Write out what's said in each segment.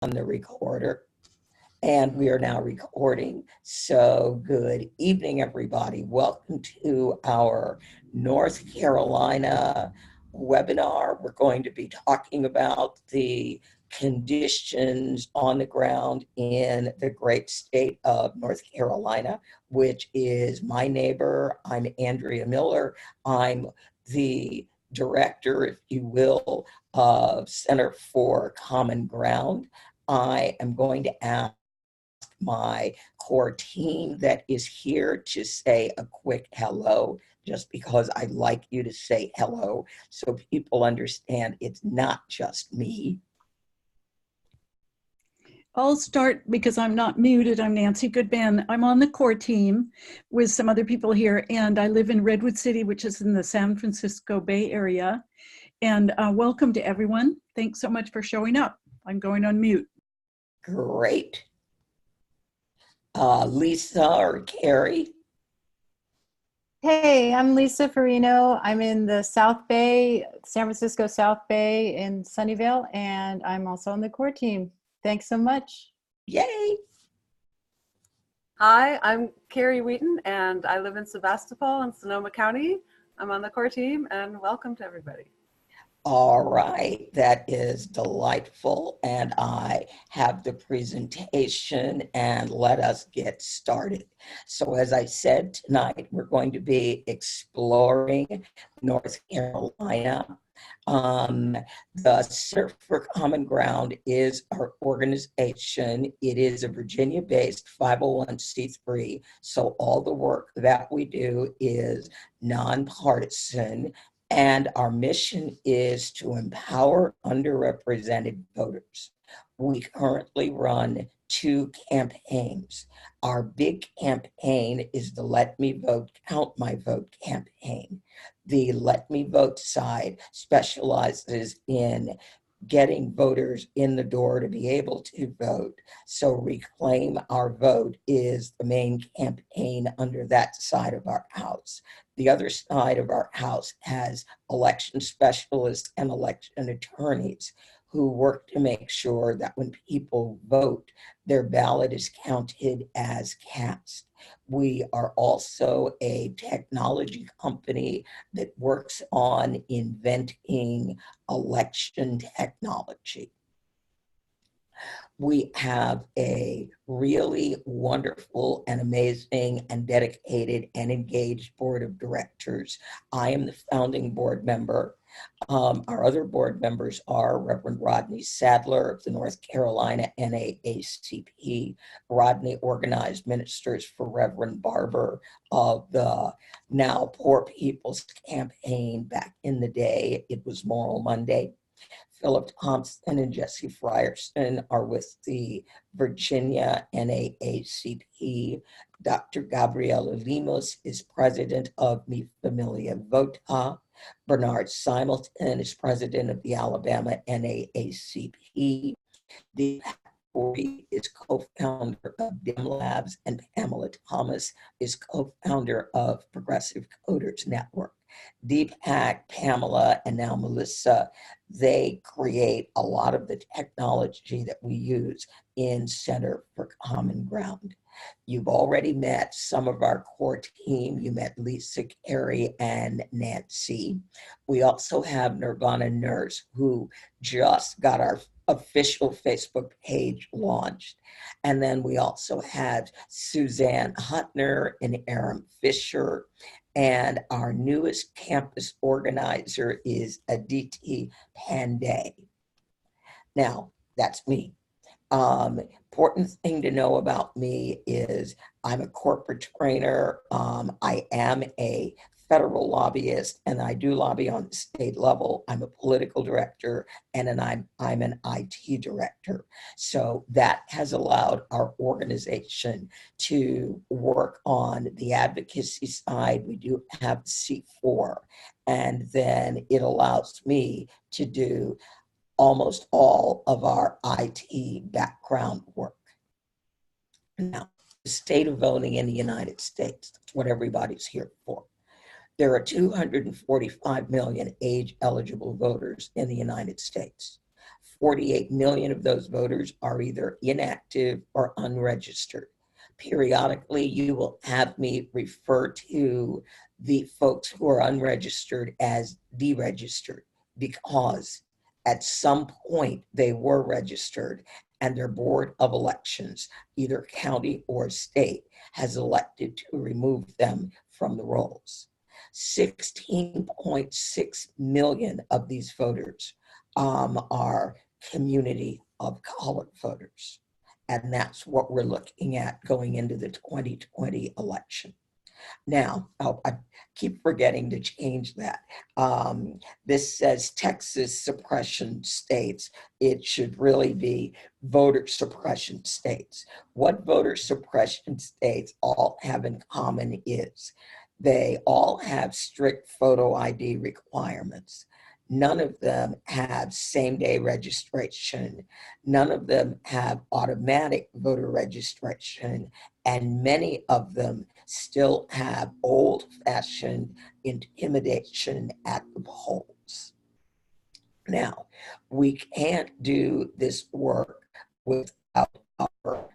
on the recorder, and we are now recording. So, good evening, everybody. Welcome to our North Carolina webinar. We're going to be talking about the conditions on the ground in the great state of North Carolina, which is my neighbor. I'm Andrea Miller. I'm the director, if you will, of Center for Common Ground. I am going to ask my core team that is here to say a quick hello, just because I'd like you to say hello so people understand it's not just me. I'll start because I'm not muted. I'm Nancy Goodman. I'm on the core team with some other people here, and I live in Redwood City, which is in the San Francisco Bay Area. And welcome to everyone. Thanks so much for showing up. I'm going on mute. Great. Lisa or Carrie? Hey, I'm Lisa Farino. I'm in the South Bay, San Francisco South Bay in Sunnyvale, and I'm also on the core team. Thanks so much. Yay. Hi, I'm Carrie Wheaton, and I live in Sebastopol in Sonoma County. I'm on the core team, and welcome to everybody. All right, that is delightful. And I have the presentation, and let us get started. So as I said, tonight we're going to be exploring North Carolina. The Center for Common Ground is our organization. It is a Virginia-based 501c3, so all the work that we do is nonpartisan. And our mission is to empower underrepresented voters. We currently run 2 campaigns. Our big campaign is the Let Me Vote, Count My Vote campaign. The Let Me Vote side specializes in getting voters in the door to be able to vote. So Reclaim Our Vote is the main campaign under that side of our house. The other side of our house has election specialists and election attorneys who work to make sure that when people vote, their ballot is counted as cast. We are also a technology company that works on inventing election technology. We have a really wonderful and amazing and dedicated and engaged board of directors. I am the founding board member. Our other board members are Reverend Rodney Sadler of the North Carolina NAACP. Rodney organized ministers for Reverend Barber of the now Poor People's Campaign. Back in the day, it was Moral Monday. Philip Thompson and Jesse Frierson are with the Virginia NAACP. Dr. Gabriela Limos is president of Mi Familia Vota. Bernard Simulton is president of the Alabama NAACP. The Corey is co-founder of DEM Labs, and Pamela Thomas is co-founder of Progressive Coders Network. Deepak, Pamela, and now Melissa, they create a lot of the technology that we use in Center for Common Ground. You've already met some of our core team. You met Lisa, Carrie, and Nancy. We also have Nirvana Nurse, who just got our official Facebook page launched. And then we also have Suzanne Hutner and Aaron Fisher. And our newest campus organizer is Aditi Pandey. Now, that's me. Important thing to know about me is I'm a corporate trainer. I am a federal lobbyist, and I do lobby on the state level. I'm a political director, and I'm an IT director. So that has allowed our organization to work on the advocacy side. We do have C4, and then it allows me to do almost all of our IT background work. Now, the state of voting in the United States, that's what everybody's here for. There are 245 million age-eligible voters in the United States. 48 million of those voters are either inactive or unregistered. Periodically, you will have me refer to the folks who are unregistered as deregistered because at some point they were registered and their board of elections, either county or state, has elected to remove them from the rolls. 16.6 million of these voters are community of color voters. And that's what we're looking at going into the 2020 election. Now, I keep forgetting to change that. This says Texas suppression states. It should really be voter suppression states. What voter suppression states all have in common is they all have strict photo ID requirements. None of them have same-day registration. None of them have automatic voter registration. And many of them still have old-fashioned intimidation at the polls. Now, we can't do this work without our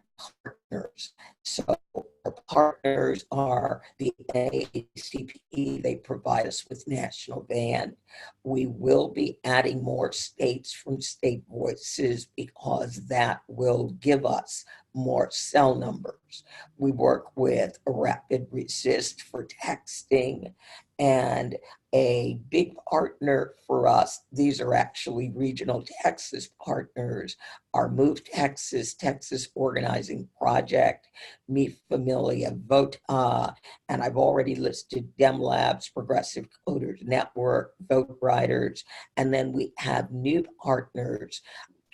partners. So our partners are the NAACP. They provide us with national band. We will be adding more states from State Voices because that will give us more cell numbers. We work with Rapid Resist for texting, and a big partner for us, these are actually regional Texas partners, our Move Texas, Texas Organizing Project, Mi Familia Vota, and I've already listed Dem Labs, Progressive Coders Network, Vote Riders, and then we have new partners,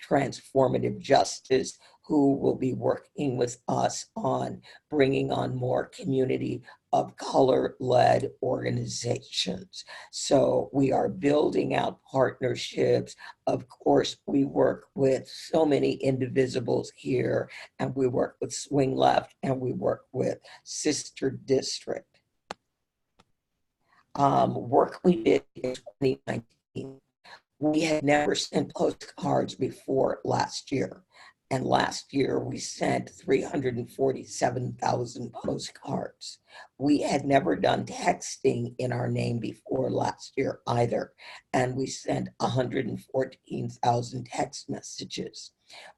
Transformative Justice, who will be working with us on bringing on more community of color-led organizations. So we are building out partnerships. Of course, we work with so many indivisibles here, and we work with Swing Left, and we work with Sister District. Work we did in 2019. We had never sent postcards before last year. And last year we sent 347,000 postcards. We had never done texting in our name before last year either. And we sent 114,000 text messages.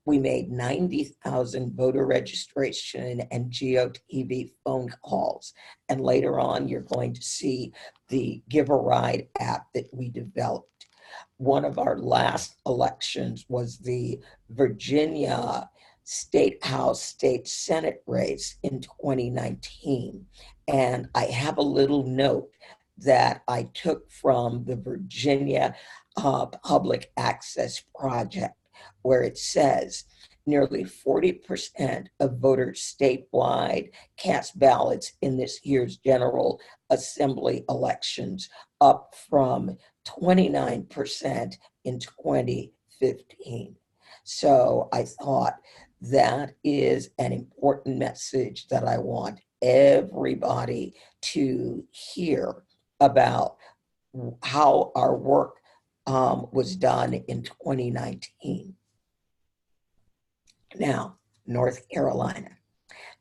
We made 90,000 voter registration and GeoTV phone calls. And later on, you're going to see the Give a Ride app that we developed. One of our last elections was the Virginia State House State Senate race in 2019. And I have a little note that I took from the Virginia Public Access Project, where it says nearly 40% of voters statewide cast ballots in this year's General Assembly elections, up from 29% in 2015. So I thought that is an important message that I want everybody to hear about how our work was done in 2019. Now, North Carolina.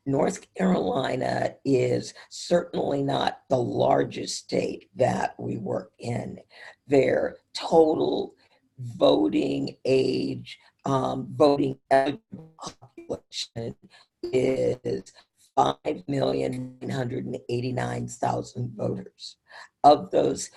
North Carolina is certainly not the largest state that we work in. Their total voting age, voting eligible population is 5,989,000 voters. Of those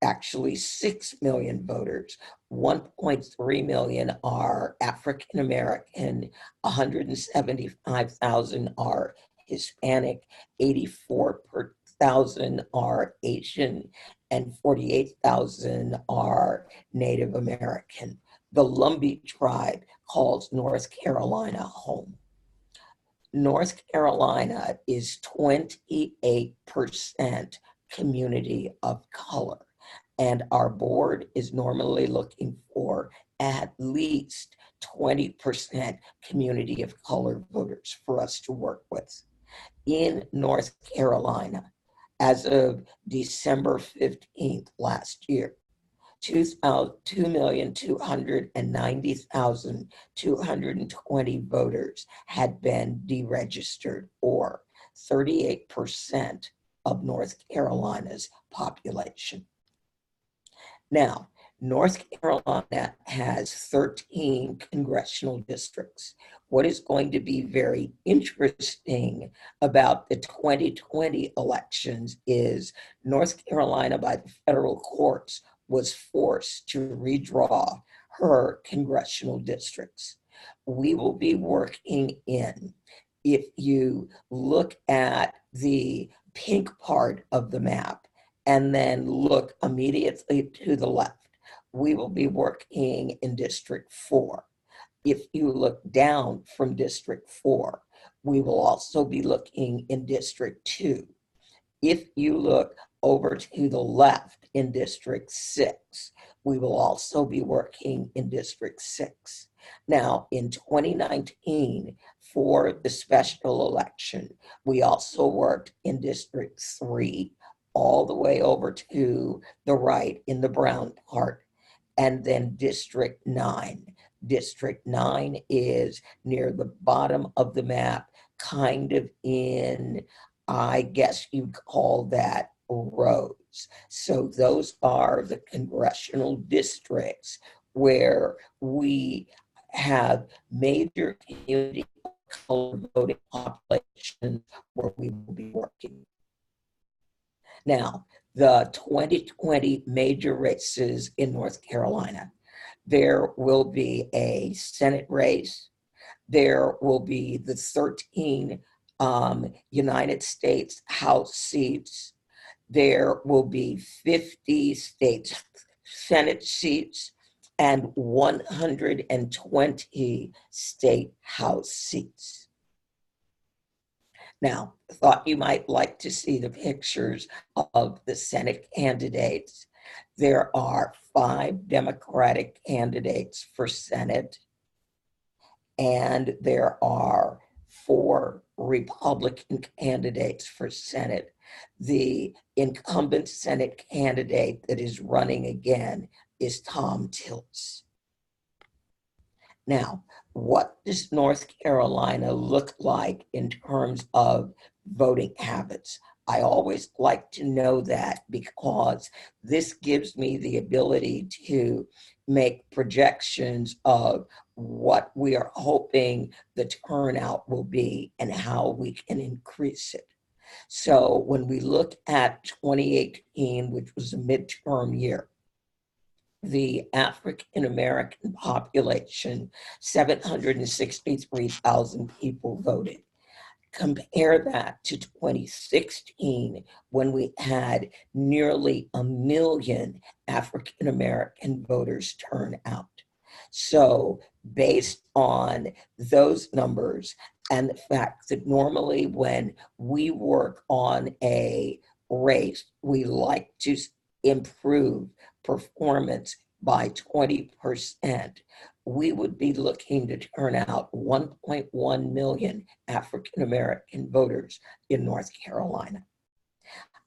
6 million voters, 1.3 million are African American, 175,000 are Hispanic, 84,000 are Asian, and 48,000 are Native American. The Lumbee tribe calls North Carolina home. North Carolina is 28% community of color. And our board is normally looking for at least 20% community of color voters for us to work with. In North Carolina, as of December 15th last year, 2,290,220 voters had been deregistered, or 38% of North Carolina's population. Now, North Carolina has 13 congressional districts. What is going to be very interesting about the 2020 elections is North Carolina, by the federal courts, was forced to redraw her congressional districts. We will be working in, if you look at the pink part of the map, and then look immediately to the left, we will be working in District 4. If you look down from District 4, we will also be looking in District 2. If you look over to the left in District 6, we will also be working in District 6. Now, in 2019, for the special election, we also worked in District 3, all the way over to the right in the brown part, and then District 9. District 9 is near the bottom of the map, kind of in, I guess you'd call that rows. So those are the congressional districts where we have major community color voting populations where we will be working. Now, the 2020 major races in North Carolina, there will be a Senate race. There will be the 13 United States House seats. There will be 50 state Senate seats and 120 state House seats. Now, I thought you might like to see the pictures of the Senate candidates. There are 5 Democratic candidates for Senate, and there are 4 Republican candidates for Senate. The incumbent Senate candidate that is running again is Tom Tillis. Now, what does North Carolina look like in terms of voting habits? I always like to know that because this gives me the ability to make projections of what we are hoping the turnout will be and how we can increase it. So when we look at 2018, which was a midterm year, the African American population, 763,000 people voted. Compare that to 2016, when we had nearly 1 million African American voters turn out. So, based on those numbers and the fact that normally when we work on a race, we like to improve performance by 20%, we would be looking to turn out 1.1 million African American voters in North Carolina.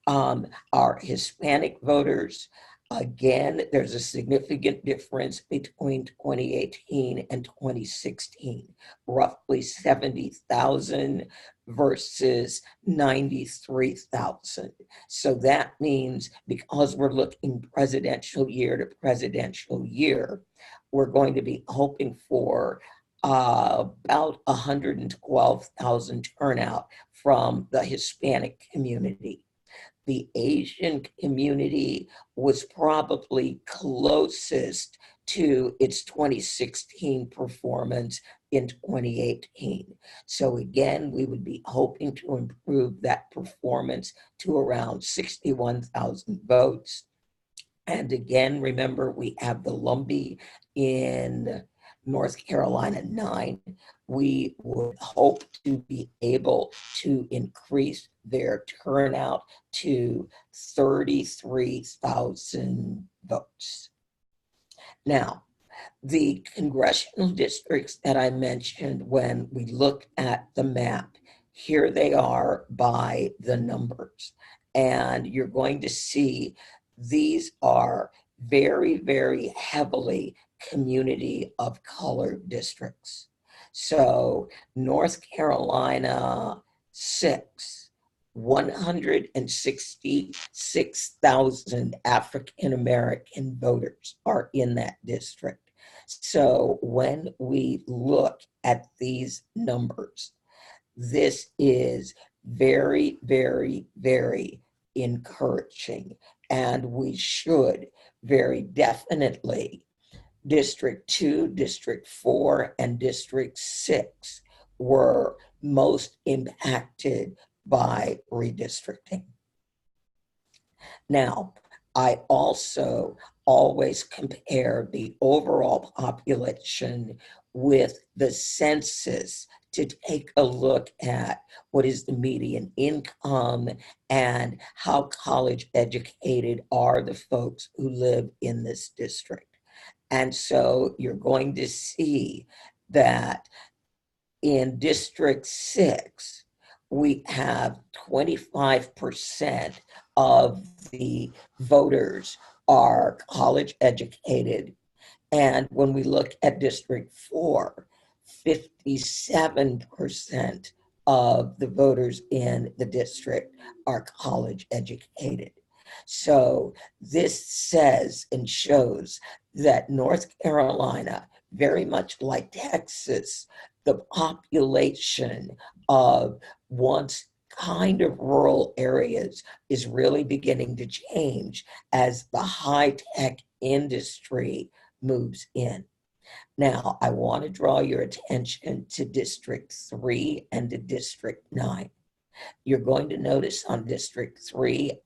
Our Hispanic voters, again, there's a significant difference between 2018 and 2016, roughly 70,000 versus 93,000. So that means because we're looking presidential year to presidential year, we're going to be hoping for about 112,000 turnout from the Hispanic community. The Asian community was probably closest to its 2016 performance in 2018. So again, we would be hoping to improve that performance to around 61,000 votes. And again, remember, we have the Lumbee in North Carolina 9. We would hope to be able to increase their turnout to 33,000 votes. Now, the congressional districts that I mentioned when we looked at the map, here they are by the numbers. And you're going to see these are very, very heavily community of color districts. So North Carolina 6, 166,000 African American voters are in that district. So when we look at these numbers, this is very, very, very encouraging. And we should very definitely, District 2, District 4, and District 6 were most impacted by redistricting. Now, I also always compare the overall population with the census to take a look at what is the median income and how college educated are the folks who live in this district. And so you're going to see that in District 6, we have 25% of the voters are college educated. And when we look at District 4, 57% of the voters in the district are college educated. So this says and shows that North Carolina, very much like Texas, the population of once kind of rural areas is really beginning to change as the high-tech industry moves in. Now, I want to draw your attention to District 3 and to District 9. You're going to notice on District 3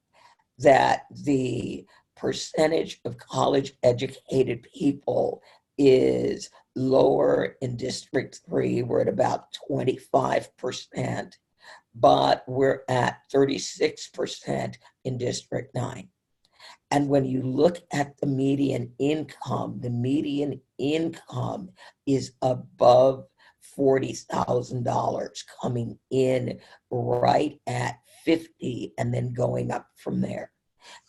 that the percentage of college educated people is lower in District 3. We're at about 25%, but we're at 36% in District 9. And when you look at the median income is above $40,000, coming in right at 50 and then going up from there.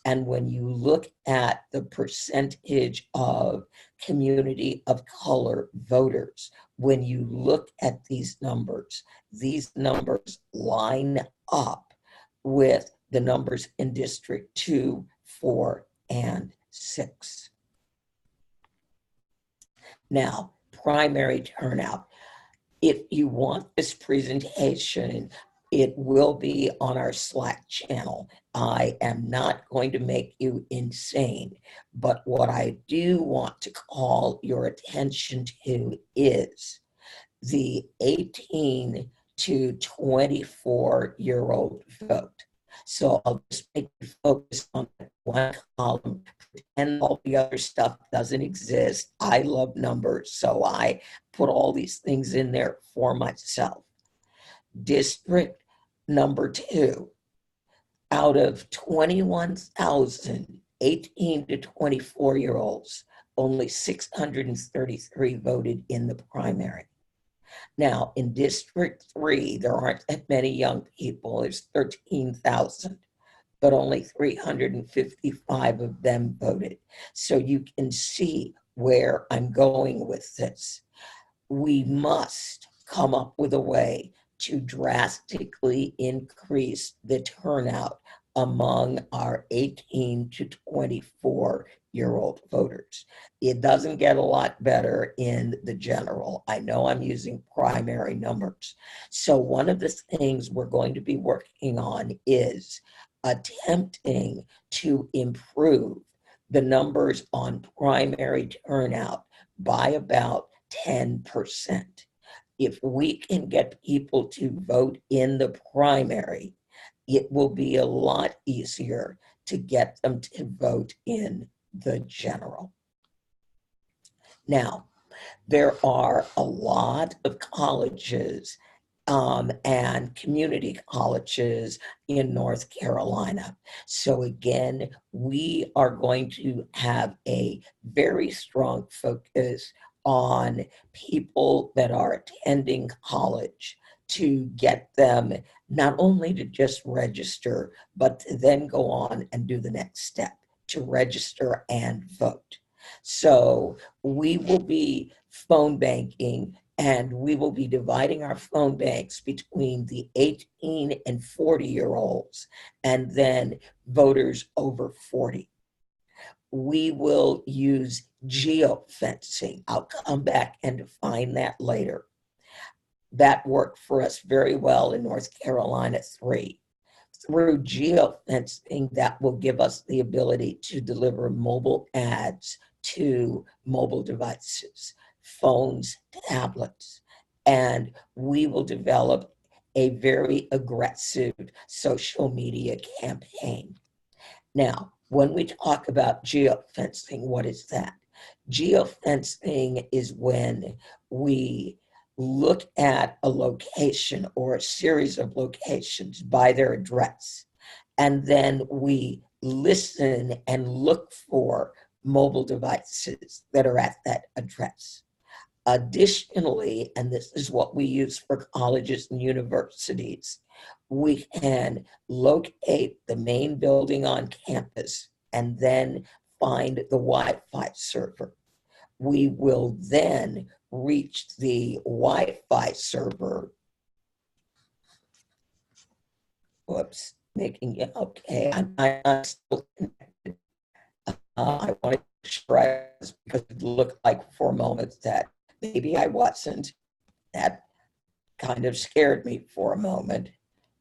And when you look at the percentage of community of color voters, when you look at these numbers line up with the numbers in District 2, 4, and 6. Now, primary turnout. If you want this presentation, it will be on our Slack channel. I am not going to make you insane, but what I do want to call your attention to is the 18 to 24-year-old vote. So I'll just make you focus on one column, pretend all the other stuff doesn't exist. I love numbers, so I put all these things in there for myself. District number 2, out of 21,000 18 to 24-year-olds, only 633 voted in the primary. Now, in District 3, there aren't that many young people. There's 13,000, but only 355 of them voted. So you can see where I'm going with this. We must come up with a way to drastically increase the turnout among our 18 to 24-year-old voters. It doesn't get a lot better in the general. I know I'm using primary numbers. So one of the things we're going to be working on is attempting to improve the numbers on primary turnout by about 10%. If we can get people to vote in the primary, it will be a lot easier to get them to vote in the general. Now, there are a lot of colleges and community colleges in North Carolina. So again, we are going to have a very strong focus on people that are attending college to get them not only to just register, but to then go on and do the next step, to register and vote. So we will be phone banking, and we will be dividing our phone banks between the 18 and 40-year-olds and then voters over 40. We will use geofencing. I'll come back and define that later. That worked for us very well in North Carolina 3. Through geofencing, that will give us the ability to deliver mobile ads to mobile devices, phones, tablets, and we will develop a very aggressive social media campaign. Now, when we talk about geofencing, what is that? Geofencing is when we look at a location or a series of locations by their address, and then we listen and look for mobile devices that are at that address. Additionally, and this is what we use for colleges and universities, we can locate the main building on campus and then find the Wi-Fi server. We will then reach the Wi-Fi server. Whoops, making it okay. I'm still connected. I want to make sure I was, because it looked like for a moment that maybe I wasn't. That kind of scared me for a moment.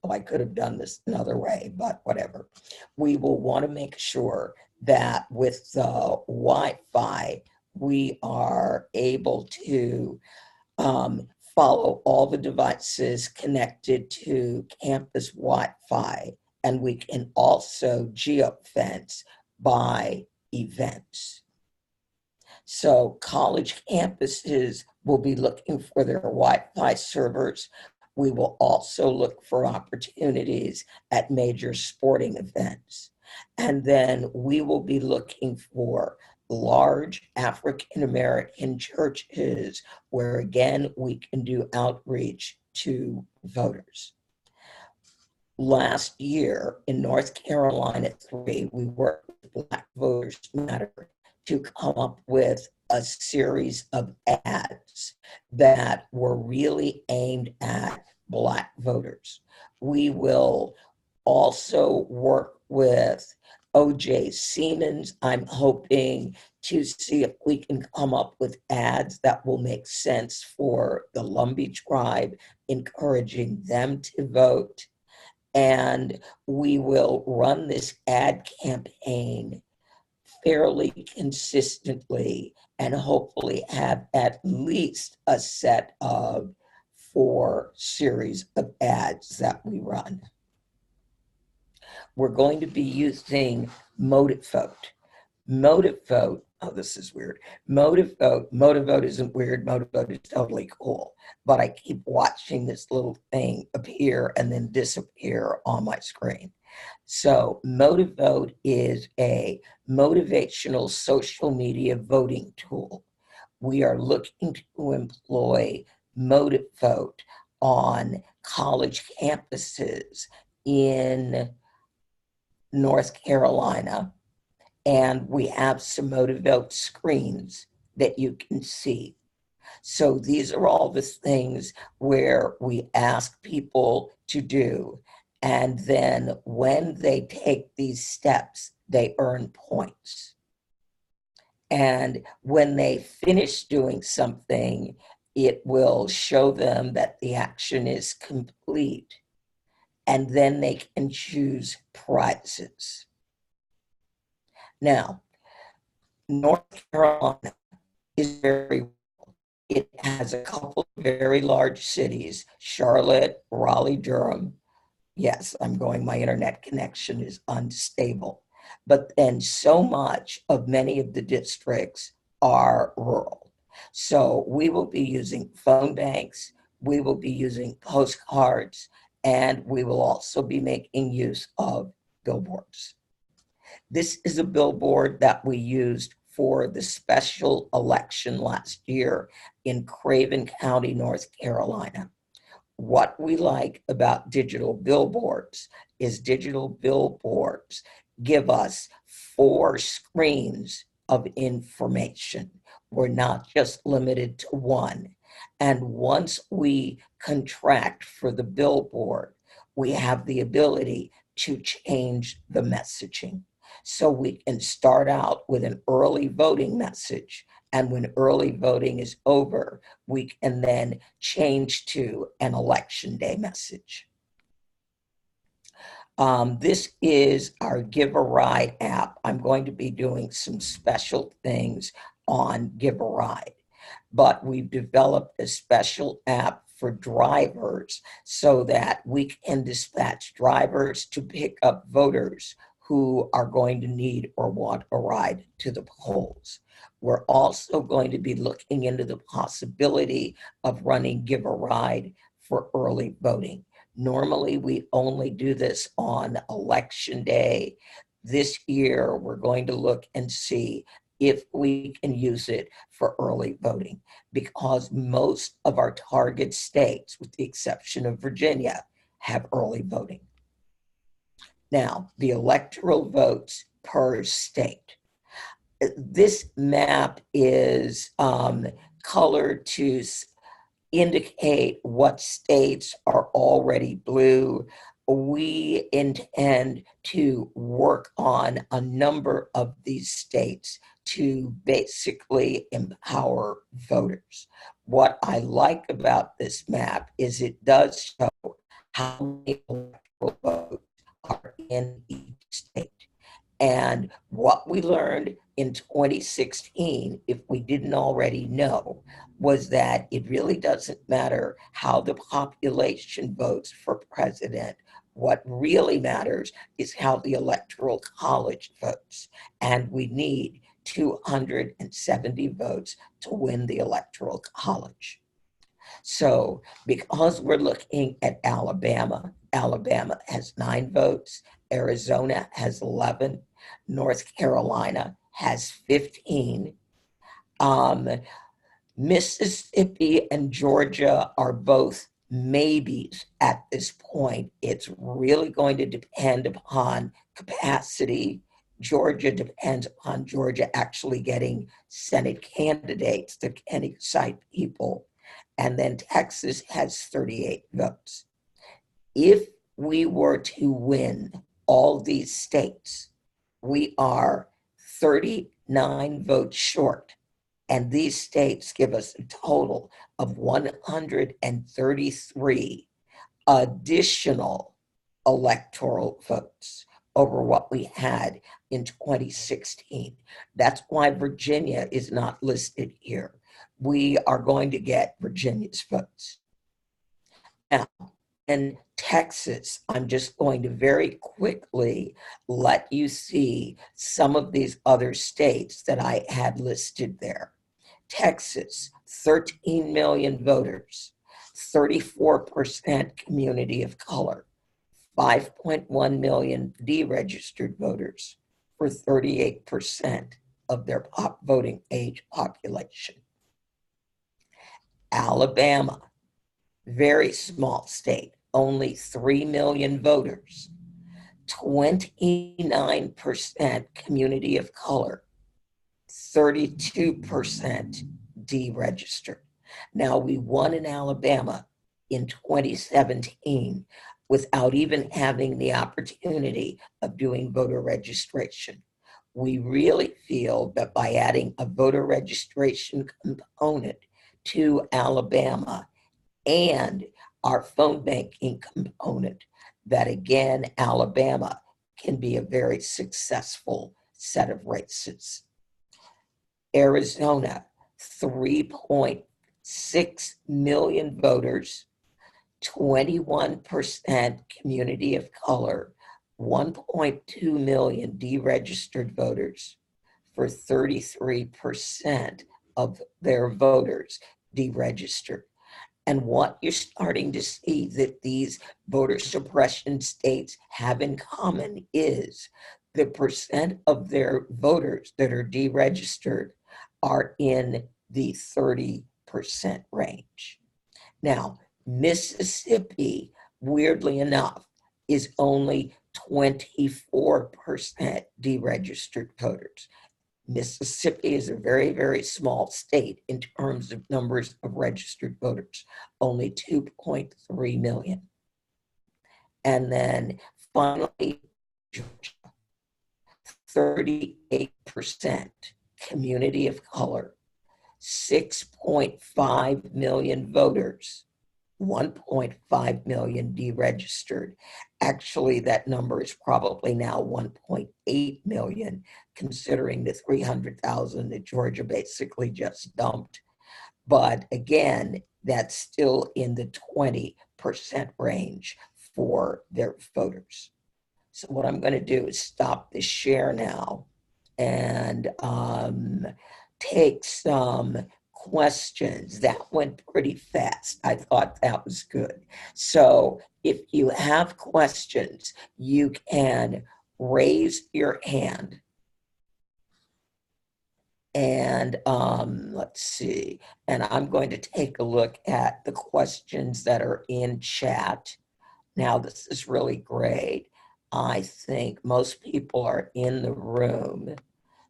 Oh, I could have done this another way, but whatever. We will want to make sure that with the Wi-Fi, we are able to follow all the devices connected to campus Wi-Fi, and we can also geofence by events. So college campuses will be looking for their Wi-Fi servers. We will also look for opportunities at major sporting events. And then we will be looking for large African American churches where, again, we can do outreach to voters. Last year in North Carolina 3, we worked with Black Voters Matter to come up with a series of ads that were really aimed at Black voters. We will also work with O.J. Siemens. I'm hoping to see if we can come up with ads that will make sense for the Lumbee tribe, encouraging them to vote. And we will run this ad campaign fairly consistently and hopefully have at least a set of 4 series of ads that we run. We're going to be using Motivote. Motivote, oh, this is weird. Motivote isn't weird. Motivote is totally cool. But I keep watching this little thing appear and then disappear on my screen. So Motivote is a motivational social media voting tool. We are looking to employ Motivote on college campuses in North Carolina, and we have some Motivote screens that you can see. So these are all the things where we ask people to do. And then when they take these steps, they earn points. And when they finish doing something, it will show them that the action is complete. And then they can choose prizes. Now, North Carolina is very, it has a couple of very large cities, Charlotte, Raleigh, Durham. Yes, my internet connection is unstable. But then so much of many of the districts are rural. So we will be using phone banks, we will be using postcards, and we will also be making use of billboards. This is a billboard that we used for the special election last year in Craven County, North Carolina. What we like about digital billboards is digital billboards give us 4 screens of information. We're not just limited to one. And once we contract for the billboard, we have the ability to change the messaging. So we can start out with an early voting message. And when early voting is over, we can then change to an election day message. This is our Give a Ride app. I'm going to be doing some special things on Give a Ride, but we've developed a special app for drivers so that we can dispatch drivers to pick up voters who are going to need or want a ride to the polls. We're also going to be looking into the possibility of running Give a Ride for early voting. Normally, we only do this on election day. This year, we're going to look and see if we can use it for early voting, because most of our target states, with the exception of Virginia, have early voting. Now, the electoral votes per state. This map is colored to indicate what states are already blue. We intend to work on a number of these states to basically empower voters. What I like about this map is it does show how many electoral votes are in each state. And what we learned in 2016, if we didn't already know, was that it really doesn't matter how the population votes for president. What really matters is how the Electoral College votes. And we need 270 votes to win the Electoral College. So because we're looking at Alabama, Alabama has 9 votes, Arizona has 11, North Carolina has 15. Mississippi and Georgia are both maybes at this point. It's really going to depend upon capacity. Georgia depends upon Georgia actually getting Senate candidates that can excite people. And then Texas has 38 votes. If we were to win all these states, we are 39 votes short. And these states give us a total of 133 additional electoral votes over what we had in 2016. That's why Virginia is not listed here. We are going to get Virginia's votes. Now, in Texas, I'm just going to very quickly let you see some of these other states that I had listed there. Texas, 13 million voters, 34% community of color, 5.1 million deregistered voters for 38% of their voting age population. Alabama, very small state, only 3 million voters, 29% community of color, 32% deregistered. Now, we won in Alabama in 2017 without even having the opportunity of doing voter registration. We really feel that by adding a voter registration component to Alabama and our phone banking component, that again, Alabama can be a very successful set of races. Arizona, 3.6 million voters, 21% community of color, 1.2 million deregistered voters for 33% of their voters deregistered. And what you're starting to see that these voter suppression states have in common is the percent of their voters that are deregistered are in the 30% range. Now, Mississippi, weirdly enough, is only 24% deregistered voters. Mississippi is a very, very small state in terms of numbers of registered voters, only 2.3 million. And then finally, Georgia, 38% community of color, 6.5 million voters, 1.5 million deregistered. Actually, that number is probably now 1.8 million, considering the 300,000 that Georgia basically just dumped. But again, that's still in the 20% range for their voters. So what I'm going to do is stop the share now and take some questions. That went pretty fast. I thought that was good. So if you have questions, you can raise your hand. And let's see. And I'm going to take a look at the questions that are in chat. Now, this is really great. I think most people are in the room.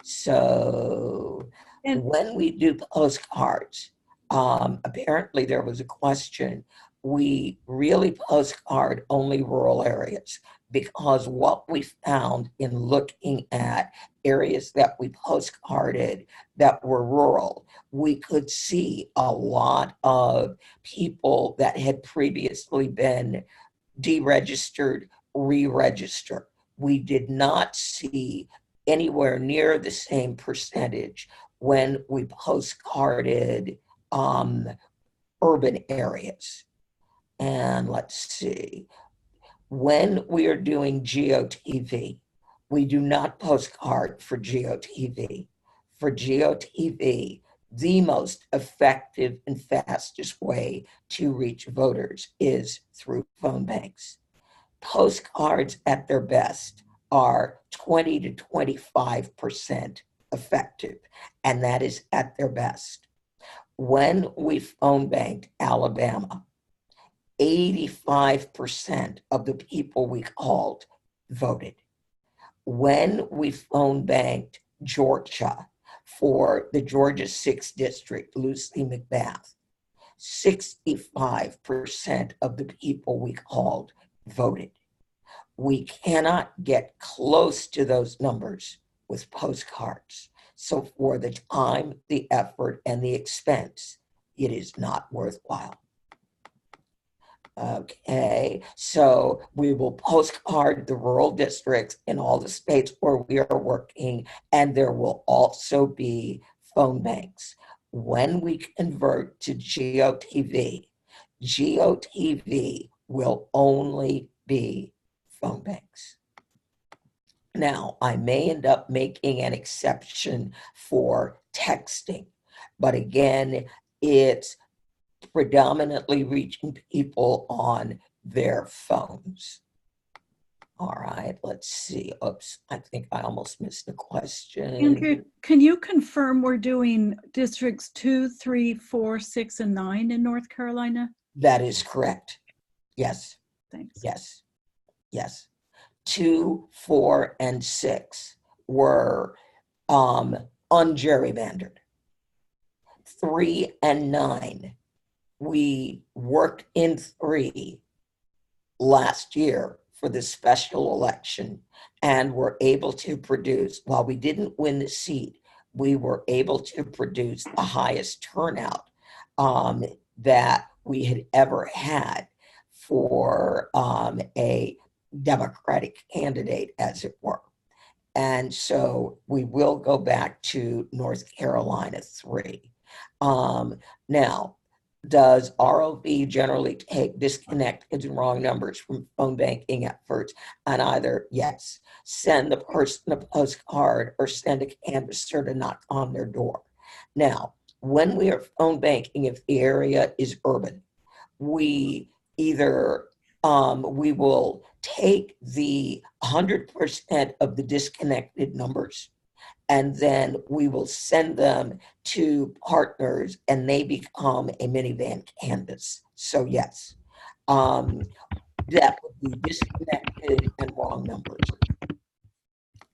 So when we do postcards, apparently there was a question. We really postcard only rural areas because what we found in looking at areas that we postcarded that were rural, we could see a lot of people that had previously been deregistered, re-register. We did not see anywhere near the same percentage when we postcarded urban areas. And let's see, when we are doing GOTV, we do not postcard for GOTV. For GOTV, the most effective and fastest way to reach voters is through phone banks. Postcards at their best are 20 to 25% effective, and that is at their best. When we phone banked Alabama, 85% of the people we called voted. When we phone banked Georgia for the Georgia 6th District, Lucy McBath, 65% of the people we called voted. We cannot get close to those numbers with postcards. So for the time, the effort, and the expense, it is not worthwhile. Okay, so we will postcard the rural districts in all the states where we are working, and there will also be phone banks. When we convert to GOTV, GOTV will only be phone banks. Now, I may end up making an exception for texting, but again, it's predominantly reaching people on their phones. All right, let's see. Oops, I think I almost missed a question. Andrew, can you confirm we're doing districts 2, 3, 4, 6, and 9 in North Carolina? That is correct. Yes. Thanks. Yes. Yes. 2, 4, and 6 were ungerrymandered. 3 and 9, we worked in 3 last year for the special election and were able to produce, while we didn't win the seat, we were able to produce the highest turnout that we had ever had for a Democratic candidate, as it were. And so we will go back to North Carolina 3. Now, does ROV generally take disconnected and wrong numbers from phone banking efforts? And either, yes, send the person a postcard or send a canvasser to knock on their door. Now, when we are phone banking, if the area is urban, we either we will take the 100% of the disconnected numbers, and then we will send them to partners and they become a minivan canvas. So yes, that would be disconnected and wrong numbers.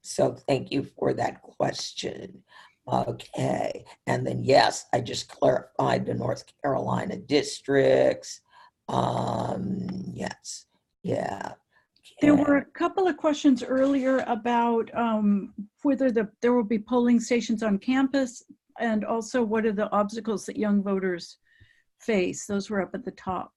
So thank you for that question. Okay, and then yes, I just clarified the North Carolina districts. Yes, yeah. There Okay. were a couple of questions earlier about whether there will be polling stations on campus, and also what are the obstacles that young voters face. Those were up at the top.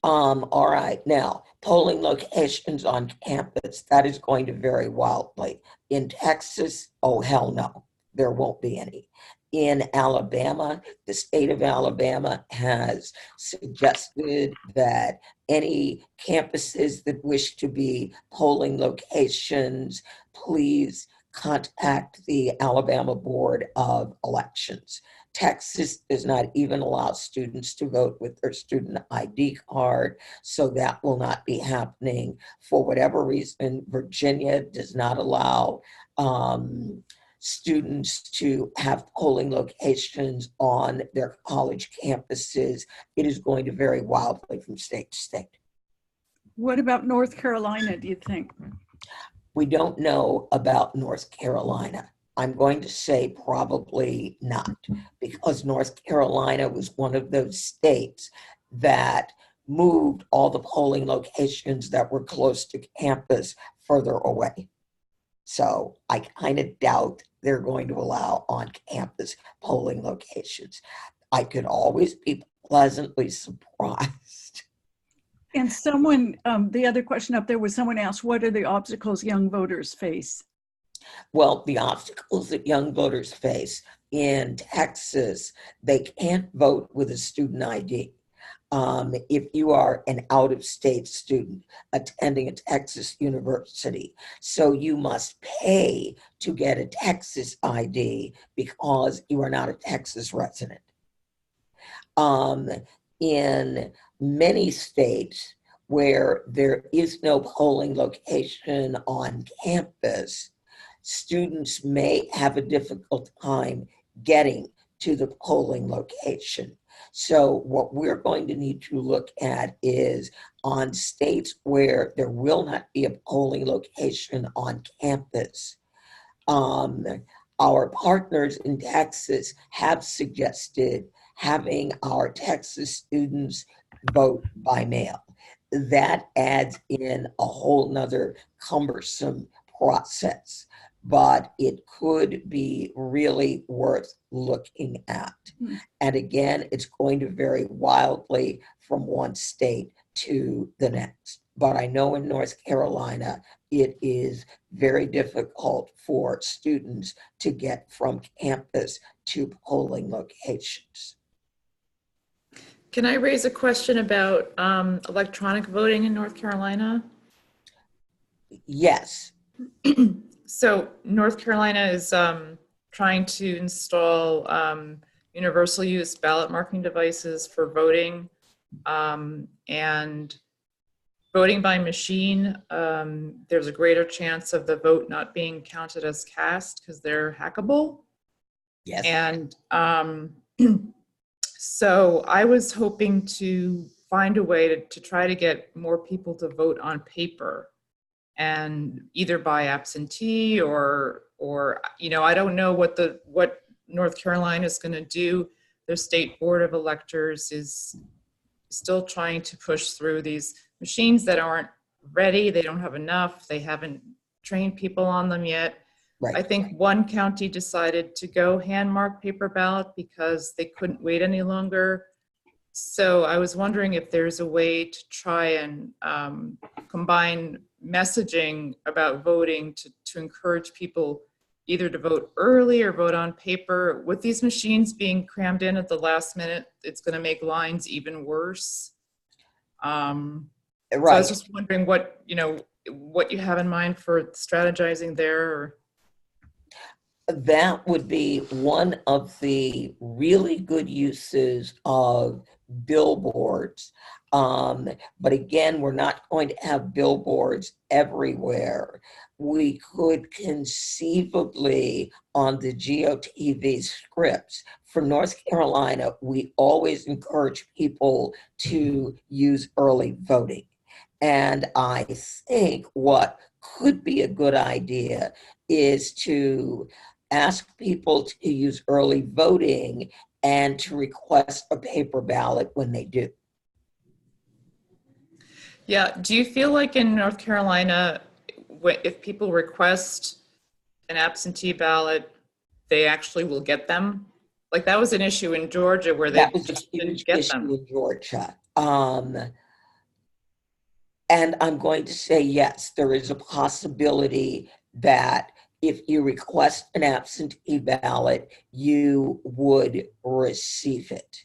All right, now, polling locations on campus, that is going to vary wildly. In Texas, oh, hell no, there won't be any. In Alabama, the state of Alabama has suggested that any campuses that wish to be polling locations, please contact the Alabama Board of Elections. Texas does not even allow students to vote with their student ID card, so that will not be happening. For whatever reason, Virginia does not allow students to have polling locations on their college campuses. It is going to vary wildly from state to state. What about North Carolina, do you think? We don't know about North Carolina. I'm going to say probably not, because North Carolina was one of those states that moved all the polling locations that were close to campus further away. So I kind of doubt they're going to allow on-campus polling locations. I could always be pleasantly surprised. And someone, the other question up there was someone asked, what are the obstacles young voters face? Well, the obstacles that young voters face in Texas, they can't vote with a student ID. If you are an out-of-state student attending a Texas university, so you must pay to get a Texas ID because you are not a Texas resident. In many states where there is no polling location on campus, students may have a difficult time getting to the polling location. So what we're going to need to look at is on states where there will not be a polling location on campus. Our partners in Texas have suggested having our Texas students vote by mail. That adds in a whole nother cumbersome process, but it could be really worth looking at. And again, it's going to vary wildly from one state to the next. But I know in North Carolina, it is very difficult for students to get from campus to polling locations. Can I raise a question about electronic voting in North Carolina? Yes. So North Carolina is trying to install universal use ballot marking devices for voting, and voting by machine. There's a greater chance of the vote not being counted as cast because they're hackable. Yes. And so I was hoping to find a way to try to get more people to vote on paper, and either by absentee or you know, I don't know what North Carolina is going to do. Their state board of electors is still trying to push through these machines that aren't ready. They don't have enough. They haven't trained people on them yet. Right. I think one county decided to go hand mark paper ballot because they couldn't wait any longer. So I was wondering if there's a way to try and combine messaging about voting to encourage people either to vote early or vote on paper. With these machines being crammed in at the last minute, it's going to make lines even worse. Right. So I was just wondering what you have in mind for strategizing there. Or... That would be one of the really good uses of billboards. But again, we're not going to have billboards everywhere. We could conceivably, on the GOTV scripts for North Carolina, we always encourage people to use early voting. And I think what could be a good idea is to ask people to use early voting and to request a paper ballot when they do. Yeah. Do you feel like in North Carolina, if people request an absentee ballot, they actually will get them? Like that was an issue in Georgia where That they was a just didn't huge get issue them. in Georgia. And I'm going to say, yes, there is a possibility that if you request an absentee ballot, you would receive it.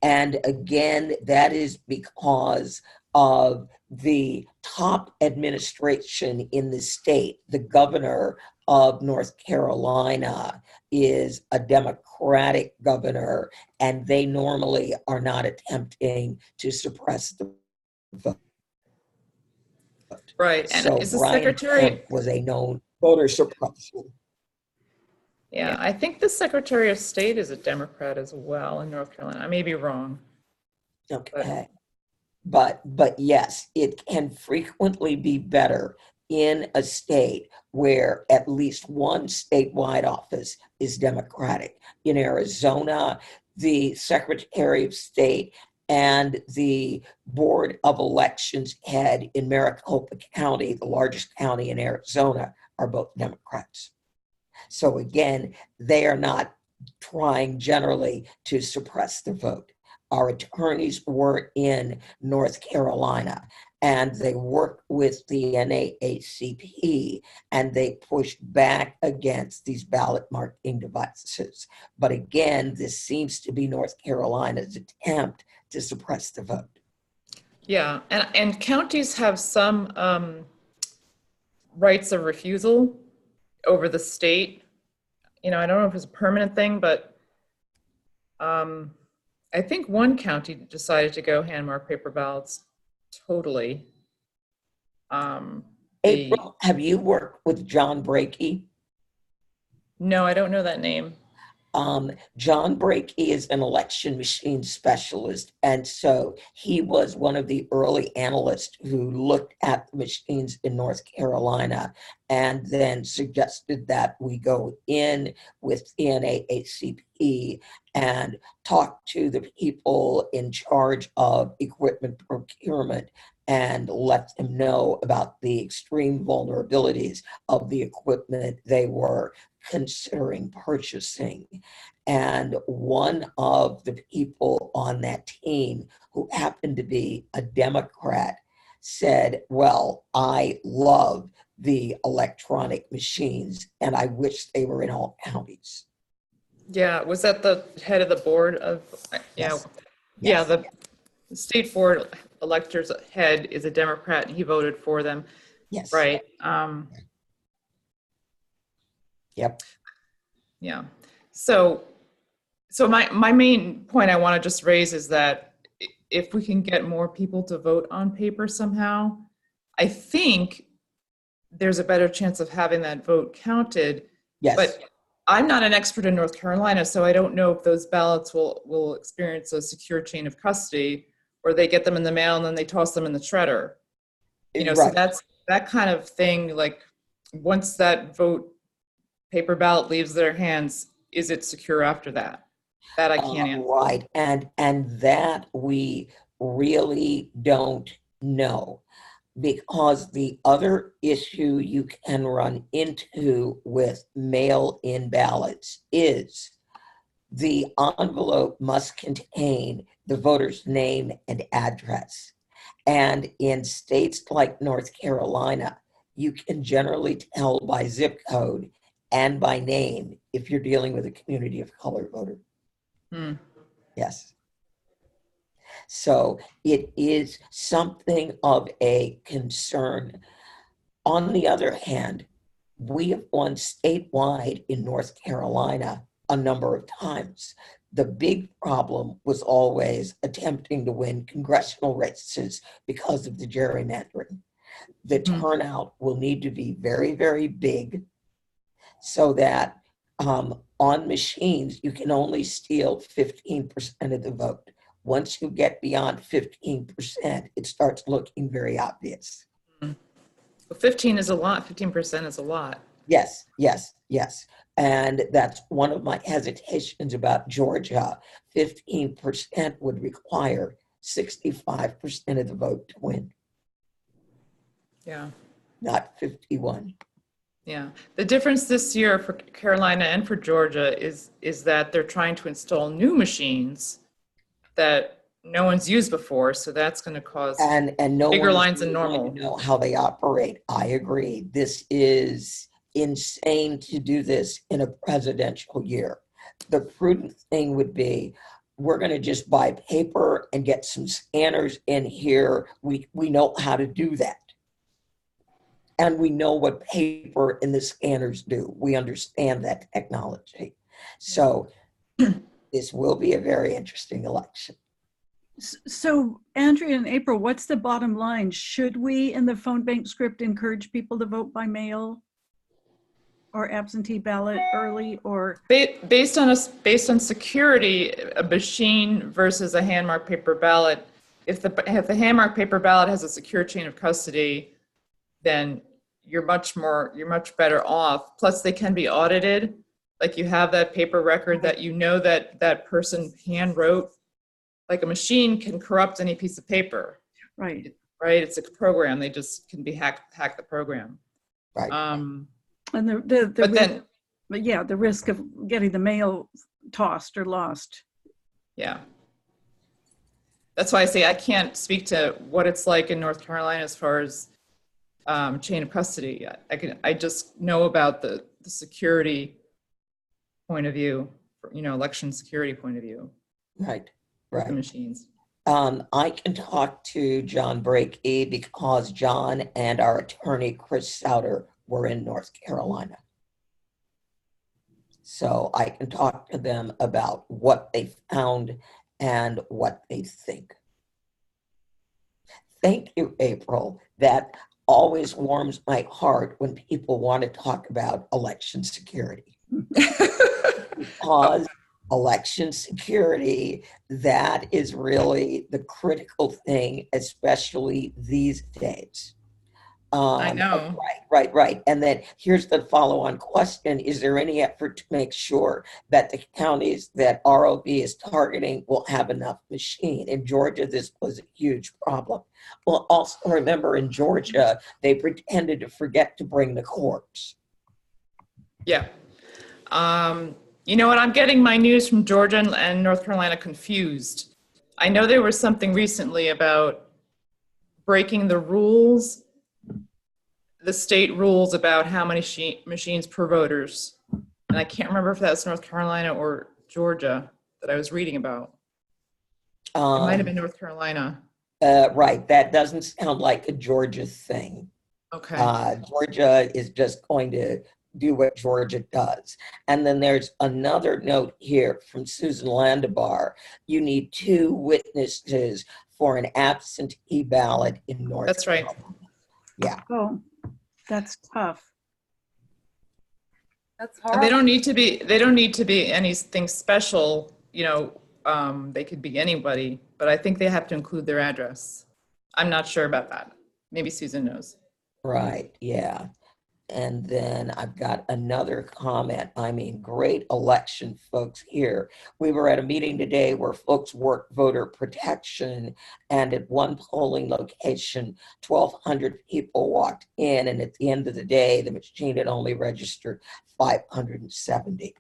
And again, that is because of the top administration in the state. The governor of North Carolina is a Democratic governor, and they normally are not attempting to suppress the vote. Right. And So is the Brian secretary, Kemp was a known voter suppressor. yeah, I think the Secretary of State is a Democrat as well in North Carolina. I may be wrong. Okay. But yes, it can frequently be better in a state where at least one statewide office is Democratic. In Arizona, the Secretary of State and the Board of Elections head in Maricopa County, the largest county in Arizona, are both Democrats. So again, they are not trying generally to suppress the vote. Our attorneys were in North Carolina and they worked with the NAACP and they pushed back against these ballot marking devices. But again, this seems to be North Carolina's attempt to suppress the vote. Yeah, and counties have some rights of refusal over the state. You know, I don't know if it's a permanent thing, but I think one county decided to go hand mark paper ballots totally. The April, have you worked with John Brakey? No, I don't know that name. John Brakey is an election machine specialist, and so he was one of the early analysts who looked at the machines in North Carolina and then suggested that we go in with the NAACP and talk to the people in charge of equipment procurement and let them know about the extreme vulnerabilities of the equipment they were considering purchasing. And one of the people on that team, who happened to be a Democrat, said, well, I love the electronic machines and I wish they were in all counties. Yeah, was that the head of the board of, Yes. yeah, Yes. the state board electors head is a Democrat and he voted for them. Yes. Right. Yep. Yeah. So my main point I want to just raise is that if we can get more people to vote on paper somehow, I think there's a better chance of having that vote counted. Yes. But I'm not an expert in North Carolina, so I don't know if those ballots will experience a secure chain of custody, or they get them in the mail and then they toss them in the shredder. You know, Right. so that's that kind of thing. Like once that vote paper ballot leaves their hands, is it secure after that? That I can't answer. Right. And that we really don't know, because the other issue you can run into with mail-in ballots is the envelope must contain the voter's name and address. And in states like North Carolina, you can generally tell by zip code and by name if you're dealing with a community of color voter. Yes. So it is something of a concern. On the other hand, we have won statewide in North Carolina a number of times. The big problem was always attempting to win congressional races because of the gerrymandering. The turnout will need to be very, very big so that on machines, you can only steal 15% of the vote. Once you get beyond 15%, it starts looking very obvious. 15 is a lot. 15% is a lot. Yes, yes, yes. And that's one of my hesitations about Georgia. 15% would require 65% of the vote to win, Yeah. not 51. Yeah. The difference this year for Carolina and for Georgia is that they're trying to install new machines that no one's used before. So that's going to cause And no bigger one's lines than really going normal. to know how they operate. I agree. This is insane to do this in a presidential year. The prudent thing would be, we're going to just buy paper and get some scanners in here. We know how to do that. And we know what paper and the scanners do. We understand that technology. So this will be a very interesting election. So, Andrea and April, what's the bottom line? Should we, in the phone bank script, encourage people to vote by mail or absentee ballot early, or Based on security, a machine versus a hand-marked paper ballot? If the hand-marked paper ballot has a secure chain of custody, then you're much better off. Plus, they can be audited. Like, you have that paper record that you know that person hand wrote. Like, a machine can corrupt any piece of paper. right? Right? It's a program. They just can be hack the program. Right. And the risk of getting the mail tossed or lost. Yeah. That's why I say I can't speak to what it's like in North Carolina as far as chain of custody. I just know about the security point of view, election security point of view. Right. The machines. I can talk to John Brakey because John and our attorney, Chris Souter, were in North Carolina. So I can talk to them about what they found and what they think. Thank you, April. That always warms my heart when people want to talk about election security. Because election security, that is really the critical thing, especially these days. I know. Right. And then here's the follow-on question. Is there any effort to make sure that the counties that ROV is targeting will have enough machine? In Georgia, this was a huge problem. Well, also remember, in Georgia, they pretended to forget to bring the courts. Yeah. You know what? I'm getting my news from Georgia and North Carolina confused. I know there was something recently about breaking the rules, the state rules about how many machines per voters. And I can't remember if that's North Carolina or Georgia that I was reading about. It might have been North Carolina. Right. That doesn't sound like a Georgia thing. Okay. Georgia is just going to do what Georgia does. And then there's another note here from Susan Landebar. You need 2 witnesses for an absentee ballot in North That's right. Carolina. Yeah. Oh, that's tough. That's And horrible. they don't need to be anything special, they could be anybody, but I think they have to include their address. I'm not sure about that. Maybe Susan knows. Right. Yeah. And then I've got another comment. I mean, great election, folks, here. We were at a meeting today where folks work voter protection, and at one polling location, 1,200 people walked in, and at the end of the day, the machine had only registered 570.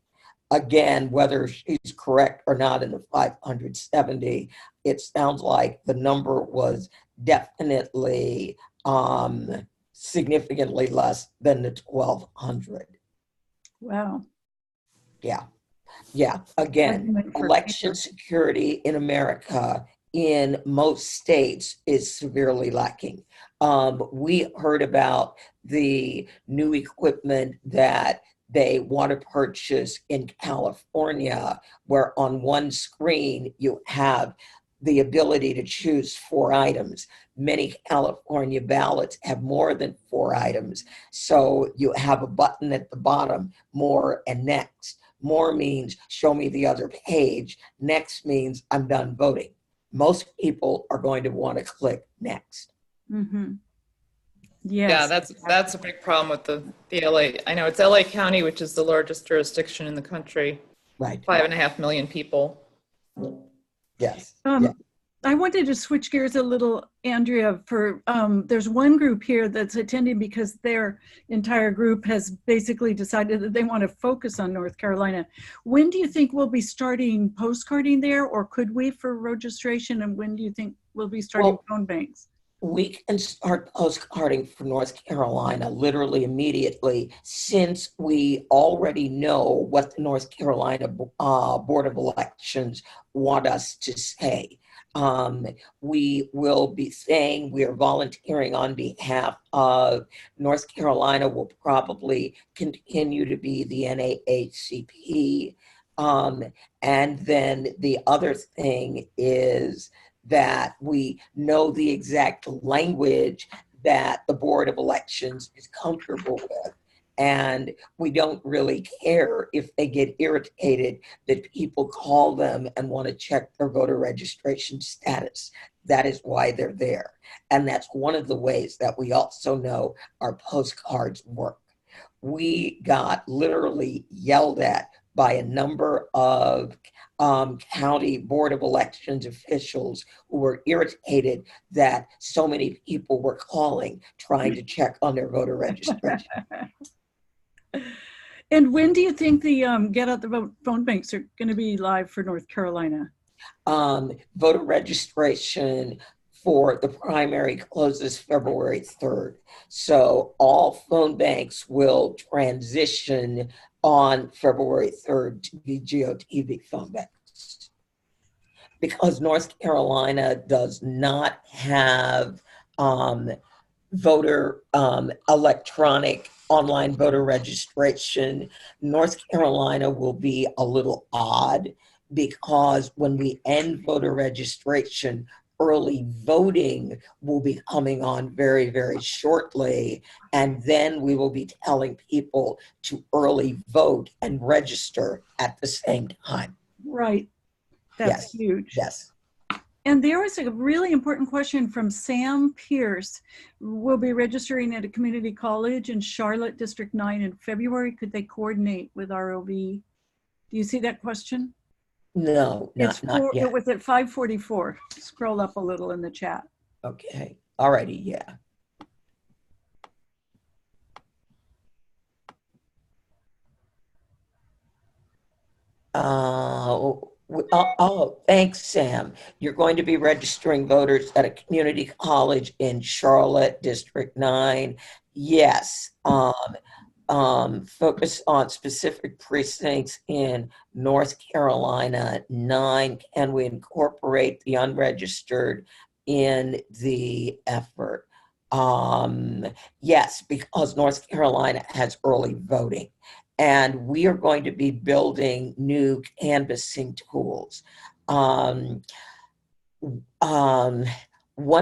Again, whether she's correct or not in the 570, it sounds like the number was definitely significantly less than the 1,200. Wow. Yeah. Again, election security in America in most states is severely lacking. We heard about the new equipment that they want to purchase in California, where on one screen you have the ability to choose 4 items. Many California ballots have more than 4 items. So you have a button at the bottom, more and next. More means show me the other page. Next means I'm done voting. most people are going to want to click next. Mm-hmm. Yeah, Yes. that's a big problem with the LA. I know it's LA County, which is the largest jurisdiction in the country, Right. 5.5 million people. Yes. Um, I wanted to switch gears a little, Andrea, for there's one group here that's attending because their entire group has basically decided that they want to focus on North Carolina. When do you think we'll be starting postcarding there, or could we for registration? And when do you think we'll be starting phone banks? We can start postcarding for North Carolina literally immediately, since we already know what the North Carolina Board of Elections want us to say. We will be saying we are volunteering on behalf of North Carolina, will probably continue to be the NAACP. And then the other thing is that we know the exact language that the Board of Elections is comfortable with. And we don't really care if they get irritated that people call them and want to check their voter registration status. That is why they're there. And that's one of the ways that we also know our postcards work. We got literally yelled at by a number of county board of elections officials who were irritated that so many people were calling trying to check on their voter registration. And when do you think the Get Out the Vote phone banks are going to be live for North Carolina? Voter registration for the primary closes February 3rd. So all phone banks will transition on February 3rd to be GOTV phone banks. Because North Carolina does not have voter electronic online voter registration, North Carolina will be a little odd, because when we end voter registration, early voting will be coming on very, very shortly. And then we will be telling people to early vote and register at the same time. Right. That's Yes. huge. Yes. And there was a really important question from Sam Pierce. We'll be registering at a community college in Charlotte, District 9 in February. Could they coordinate with ROV? Do you see that question? No, not yet. It was at 5:44. Scroll up a little in the chat. Okay. Alrighty. Yeah. Thanks, Sam. You're going to be registering voters at a community college in Charlotte, District 9. Yes. Focus on specific precincts in North Carolina 9. Can we incorporate the unregistered in the effort? Yes, because North Carolina has early voting. And we are going to be building new canvassing tools. One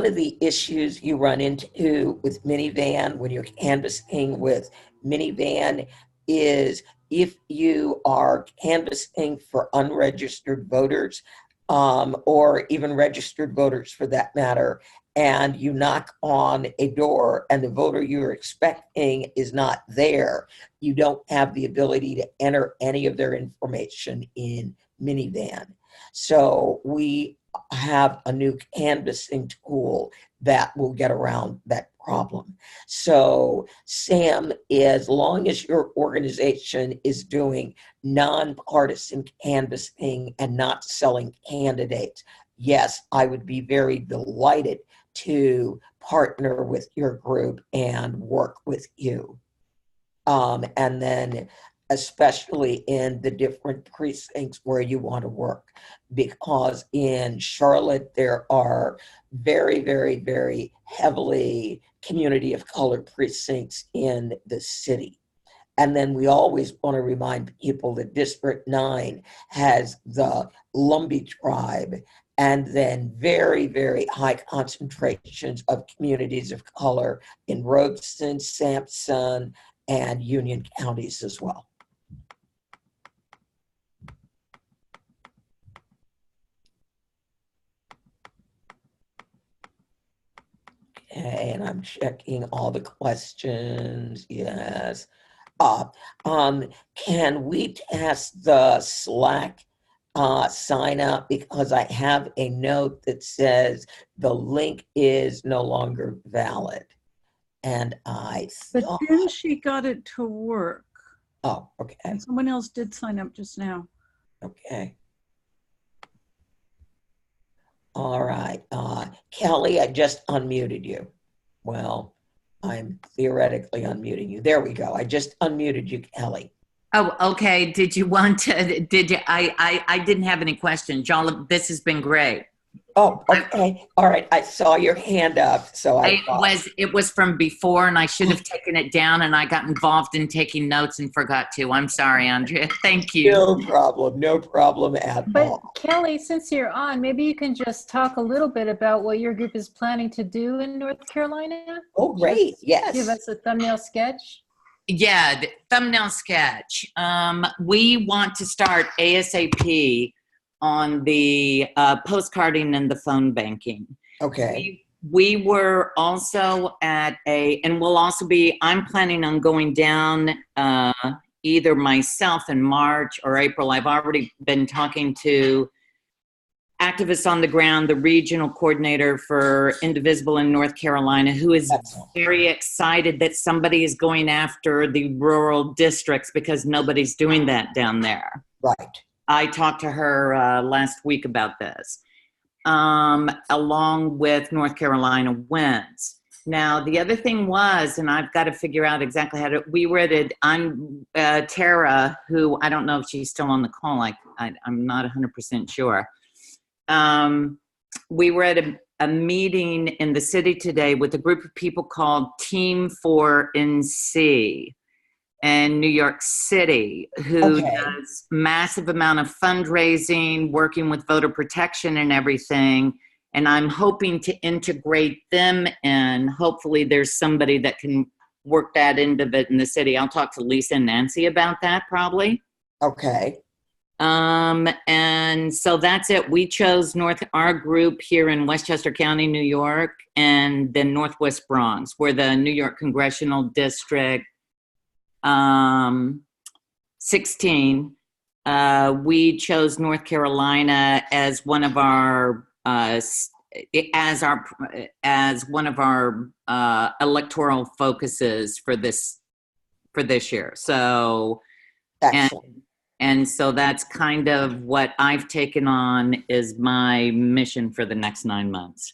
of the issues you run into with minivan when you're canvassing with minivan is if you are canvassing for unregistered voters, or even registered voters for that matter, and you knock on a door and the voter you're expecting is not there, you don't have the ability to enter any of their information in minivan. So we have a new canvassing tool that will get around that problem. So Sam, as long as your organization is doing nonpartisan canvassing and not selling candidates, yes, I would be very delighted to partner with your group and work with you. And then especially in the different precincts where you want to work, because in Charlotte, there are very, very, very heavily community of color precincts in the city. And then we always want to remind people that District 9 has the Lumbee tribe, and then very, very high concentrations of communities of color in Robeson, Sampson, and Union counties as well. Okay, and I'm checking all the questions. Yes. Uh, um, can we test the Slack sign up, because I have a note that says the link is no longer valid. And I But thought, then she got it to work. oh, okay, And someone else did sign up just now. okay. All right. Kelly, I just unmuted you. Well, I'm theoretically unmuting you. There we go. I just unmuted you, Kelly. Oh, okay. Did you want to, did you, I didn't have any questions. Y'all, this has been great. Oh, okay. All right. I saw your hand up, so I thought. It was from before and I should have taken it down and I got involved in taking notes and forgot to. I'm sorry, Andrea. Thank you. No problem at But all. Kelly, since you're on, maybe you can just talk a little bit about what your group is planning to do in North Carolina. Oh, great. Just Yes. give us a thumbnail sketch. Yeah, the thumbnail sketch. We want to start ASAP on the postcarding and the phone banking. Okay. We were also at and we'll also be, I'm planning on going down either myself in March or April. I've already been talking to activists on the ground, the regional coordinator for Indivisible in North Carolina, who is very excited that somebody is going after the rural districts because nobody's doing that down there. Right. I talked to her last week about this, along with North Carolina Winds. Now, the other thing was, and I've got to figure out exactly how to, we were at it, I'm Tara, who I don't know if she's still on the call, I'm not 100% sure. We were at a meeting in the city today with a group of people called Team 4NC in New York City, who does massive amount of fundraising, working with voter protection and everything. And I'm hoping to integrate them in. Hopefully there's somebody that can work that into it in the city. I'll talk to Lisa and Nancy about that probably. Okay. And so that's it. We chose our group here in Westchester County, New York, and then Northwest Bronx. We're the New York Congressional District 16. We chose North Carolina as one of our electoral focuses for this year. So, and so that's kind of what I've taken on is my mission for the next 9 months.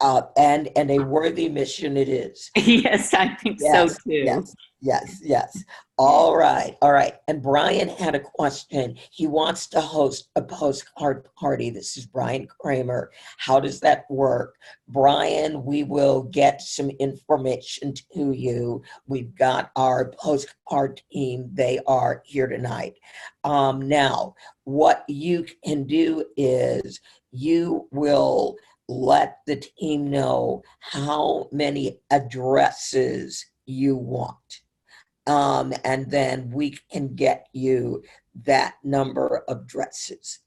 And a worthy mission it is. Yes, I think so too. Yes. All right. And Brian had a question. He wants to host a postcard party. This is Brian Kramer. How does that work? Brian, we will get some information to you. We've got our postcard team. They are here tonight. Now, what you can do is you will let the team know how many addresses you want. And then we can get you that number of addresses.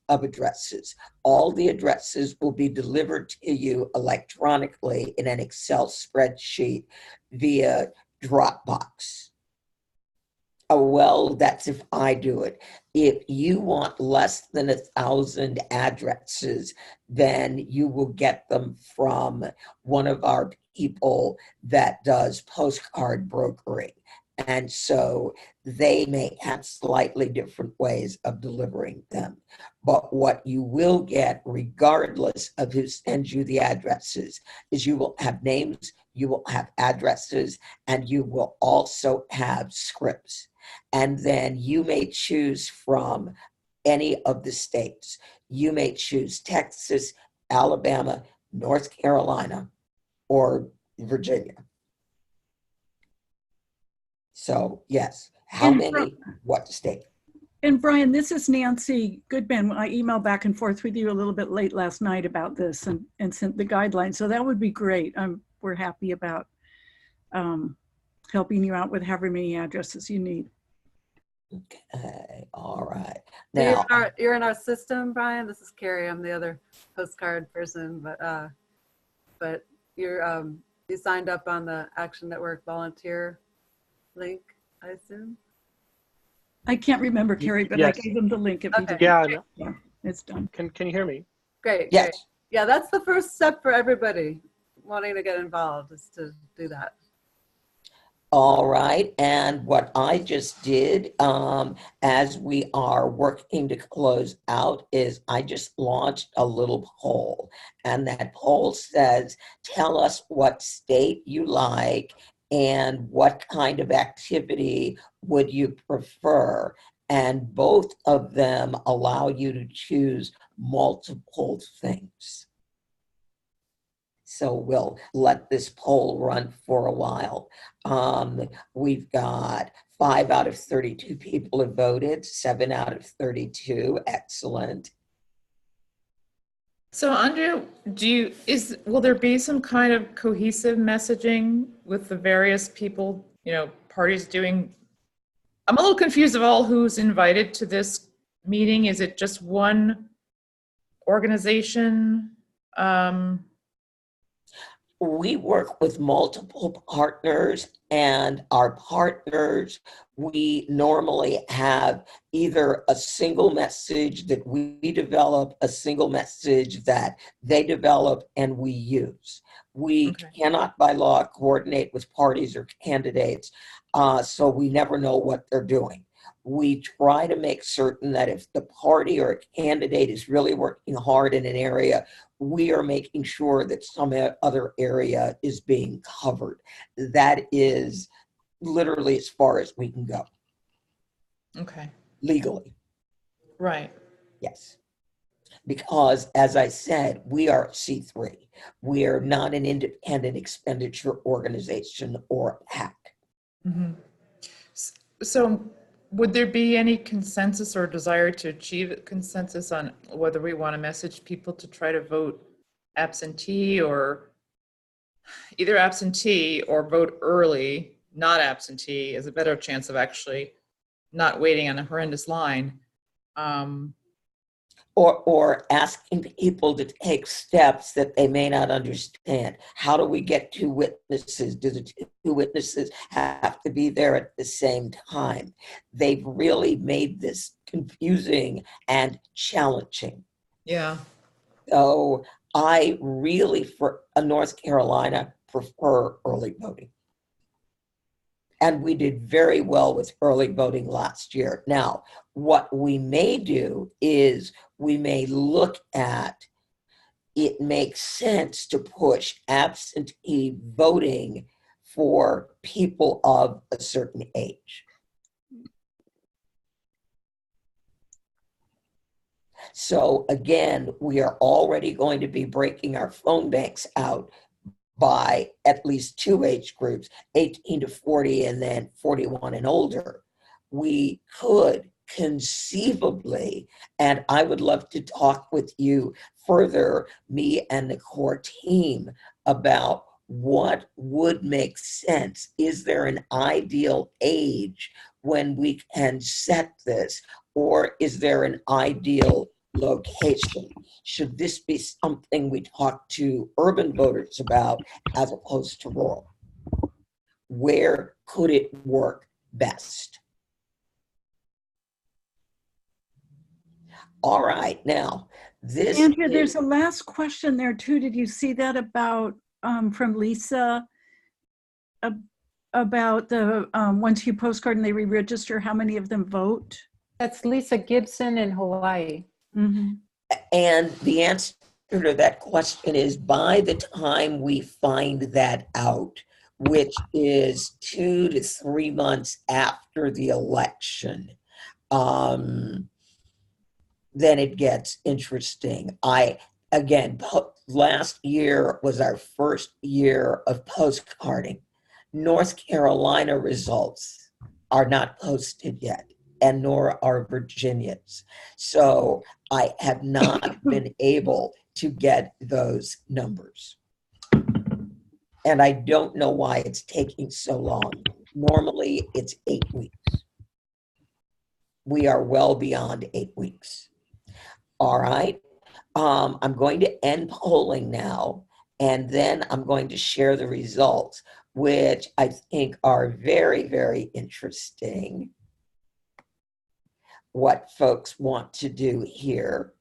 All the addresses will be delivered to you electronically in an Excel spreadsheet via Dropbox. Oh, well, that's if I do it. If you want less than 1,000 addresses, then you will get them from one of our people that does postcard brokering. And so they may have slightly different ways of delivering them. But what you will get, regardless of who sends you the addresses, is you will have names, you will have addresses, and you will also have scripts. And then you may choose from any of the states. You may choose Texas, Alabama, North Carolina, or Virginia. So, yes, how many, what state? And Brian, this is Nancy Goodman. I emailed back and forth with you a little bit late last night about this and sent the guidelines. So that would be great. We're happy about helping you out with however many addresses you need. Okay, all right. Now, you're in our system, Brian. This is Carrie. I'm the other postcard person, but you're You signed up on the Action Network volunteer link, I assume? I can't remember, Carrie, but I Yes. gave them the link if he Okay. didn't. Yeah. No, Yeah, it's done. can you hear me? Great, great. Yes. Yeah, that's the first step for everybody wanting to get involved, is to do that. All right. And what I just did, as we are working to close out, is I just launched a little poll. And that poll says, tell us what state you like and what kind of activity would you prefer. And both of them allow you to choose multiple things. So we'll let this poll run for a while. We've got 5 out of 32 people have voted, 7 out of 32. Excellent. So Andrea, will there be some kind of cohesive messaging with the various people, parties doing? I'm a little confused of all who's invited to this meeting. Is it just one organization? We work with multiple partners, and our partners, we normally have either a single message that we develop, a single message that they develop and we use. We Okay. cannot by law coordinate with parties or candidates, so we never know what they're doing. We try to make certain that if the party or a candidate is really working hard in an area, we are making sure that some other area is being covered. That is literally as far as we can go. Okay. Legally. Right. Yes. Because, as I said, we are C3. We are not an independent expenditure organization or a PAC. Mm-hmm. So would there be any consensus or desire to achieve consensus on whether we want to message people to try to vote absentee, or either absentee or vote early, not absentee, is a better chance of actually not waiting on a horrendous line? Or asking people to take steps that they may not understand. How do we get 2 witnesses? Do the 2 witnesses have to be there at the same time? They've really made this confusing and challenging. Yeah. So I really, for North Carolina, prefer early voting. And we did very well with early voting last year. Now, what we may do is we may look at, it makes sense to push absentee voting for people of a certain age. So again, we are already going to be breaking our phone banks out by at least 2 age groups, 18 to 40 and then 41 and older. We could conceivably, and I would love to talk with you further, me and the core team, about what would make sense. Is there an ideal age when we can set this, or is there an ideal location? Should this be something we talk to urban voters about as opposed to rural? Where could it work best? All right, now this Andrea, there's a last question there too. Did you see that about from Lisa about the once you postcard and they re-register, how many of them vote? That's Lisa Gibson in Hawaii. Mm-hmm. And the answer to that question is, by the time we find that out, which is 2 to 3 months after the election, then it gets interesting. Last year was our first year of postcarding. North Carolina results are not posted yet, and nor are Virginia's. So I have not been able to get those numbers. And I don't know why it's taking so long. Normally it's 8 weeks. We are well beyond 8 weeks. All right. I'm going to end polling now. and then I'm going to share the results, which I think are very, very interesting, what folks want to do here.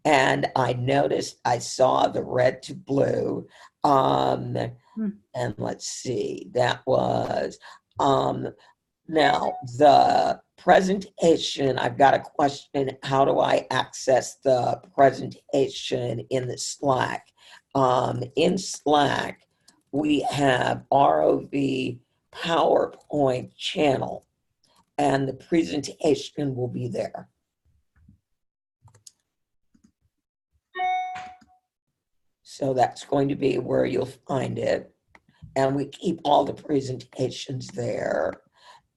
And I noticed I saw the red to blue. And let's see, that was now the presentation. I've got a question. How do I access the presentation in the Slack? In Slack, we have ROV PowerPoint channel, and the presentation will be there. So that's going to be where you'll find it. And we keep all the presentations there.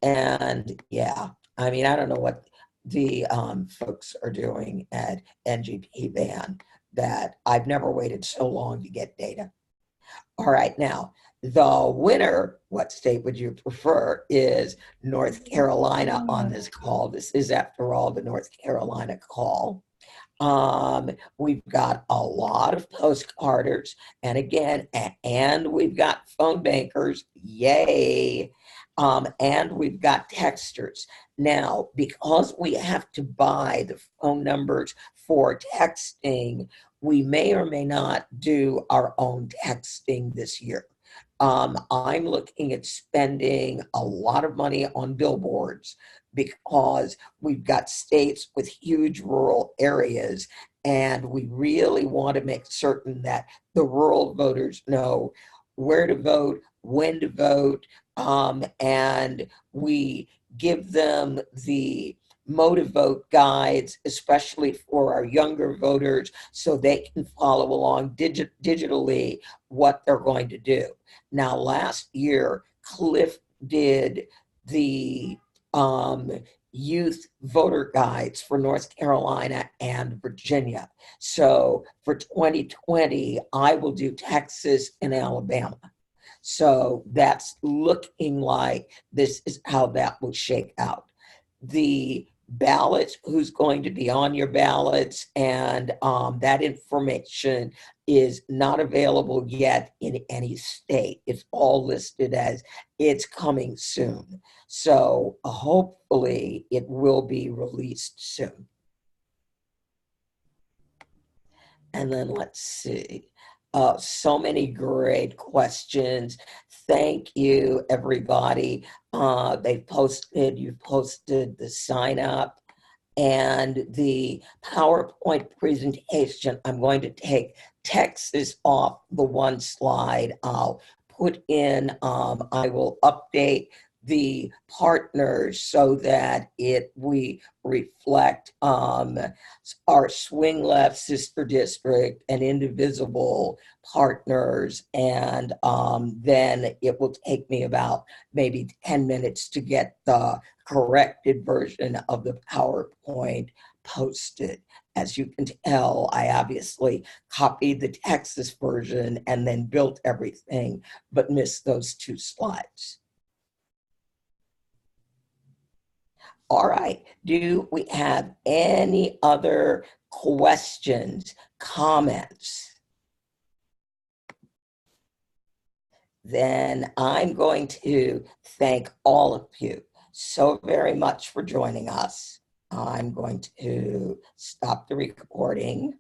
And yeah, I mean, I don't know what the folks are doing at NGP Van, that I've never waited so long to get data. All right, now, the winner, what state would you prefer, is North Carolina on this call. This is, after all, the North Carolina call. We've got a lot of postcarders, and again, and we've got phone bankers, yay. And we've got texters. Now, because we have to buy the phone numbers for texting, we may or may not do our own texting this year. I'm looking at spending a lot of money on billboards, because we've got states with huge rural areas, and we really want to make certain that the rural voters know where to vote, when to vote, and we give them the motive vote guides, especially for our younger voters, so they can follow along digitally what they're going to do. Now, last year, Cliff did the youth voter guides for North Carolina and Virginia. So for 2020, I will do Texas and Alabama. So that's looking like this is how that will shake out. The ballots, who's going to be on your ballots, and that information is not available yet in any state. It's all listed as it's coming soon. So hopefully it will be released soon. And then let's see. So many great questions. Thank you, everybody. You've posted the sign up and the PowerPoint presentation. I'm going to take Texas off the one slide. I'll put in, I will update the partners so that we reflect our swing left sister district and indivisible partners, and then it will take me about maybe 10 minutes to get the corrected version of the PowerPoint posted. As you can tell, I obviously copied the Texas version and then built everything, but missed those 2 slides. All right, do we have any other questions, comments? Then I'm going to thank all of you so very much for joining us. I'm going to stop the recording.